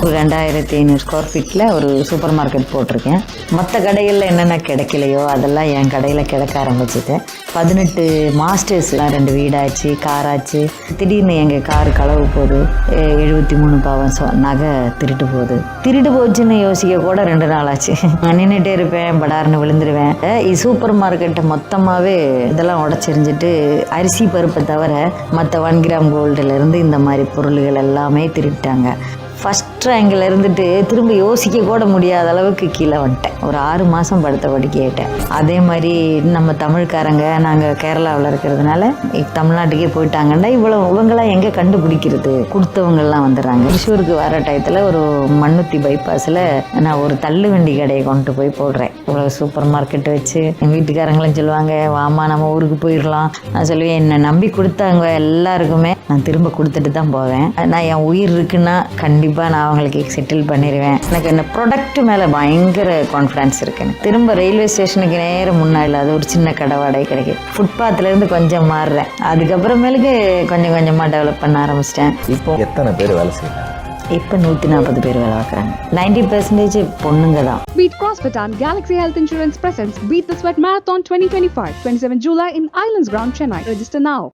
ஒரு 2500 ஸ்கொயர் ஃபீட்டில் ஒரு சூப்பர் மார்க்கெட் போட்டிருக்கேன். மற்ற கடைகளில் என்னென்ன கிடைக்கலையோ அதெல்லாம் என் கடையில் கிடைக்க ஆரம்பிச்சிட்டேன். 18 மாஸ்டர்ஸ்லாம் 2 வீடாச்சு, காராச்சு. திடீர்னு எங்கள் காரு களவு போகுது, 73 பவன் நகை திருட்டு போகுது. திருட்டு போச்சுன்னு யோசிக்க கூட 2 நாள் ஆச்சு. நின்றுட்டே இருப்பேன், படார்னு விழுந்துருவேன். சூப்பர் மார்க்கெட்டை மொத்தமாகவே இதெல்லாம் உடச்சிரிஞ்சிட்டு அரிசி பருப்பை தவிர மற்ற 1 கிராம் கோல்டுலேருந்து இந்த மாதிரி பொருள்கள் எல்லாமே திருட்டாங்க. ஃபஸ்ட் ரேங்கில் இருந்துட்டு திரும்ப யோசிக்க கூட முடியாத அளவுக்கு கீழே வந்துட்டேன். ஒரு 6 மாதம் படுத்தபடி கேட்டேன். அதே மாதிரி நம்ம தமிழ்காரங்க நாங்கள் கேரளாவில் இருக்கிறதுனால தமிழ்நாட்டுக்கே போயிட்டாங்கன்னா இவங்களாம் எங்கே கண்டுபிடிக்கிறது? கொடுத்தவங்கெல்லாம் வந்துடுறாங்க. திருச்சூருக்கு வர டயத்தில் ஒரு மண்ணுத்தி பைபாஸில் நான் ஒரு தள்ளு வண்டி கடையை கொண்டு போய் போடுறேன். இவ்வளோ சூப்பர் மார்க்கெட் வச்சு எங்கள் வீட்டுக்காரங்களும் சொல்லுவாங்க, வாமா நம்ம ஊருக்கு போயிடலாம். நான் சொல்லுவேன், என்னை நம்பி கொடுத்தாங்க எல்லாருக்குமே நான் திரும்ப கொடுத்துட்டு தான் போவேன். நான் என் உயிர் இருக்குன்னா கண்டிப்பாக நான் அவங்களுக்கு செட்டில் பண்ணிடுவேன். எனக்கு என்ன ப்ராடக்ட் மேலே பயங்கர கான்ஃபிடன்ஸ் இருக்குன்னு. திரும்ப ரயில்வே ஸ்டேஷனுக்கு நேரம் முன்னாடி அது ஒரு சின்ன கடை வாடகை கிடைக்கும். ஃபுட்பாத்லேருந்து கொஞ்சம் மாறுறேன். அதுக்கப்புறமேலுக்கு கொஞ்சம் கொஞ்சமாக டெவலப் பண்ண ஆரம்பிச்சிட்டேன். இப்போ எத்தனை பேர் வேலை செய்யறாங்க? இப்போ 140 பேர் வேலை பார்க்குறாங்க. 90% பொண்ணுங்க தான். Beat CrossFit and Galaxy Health Insurance presents Beat the Sweat Marathon 2025, 27 July in Islands Ground, Chennai. Register now.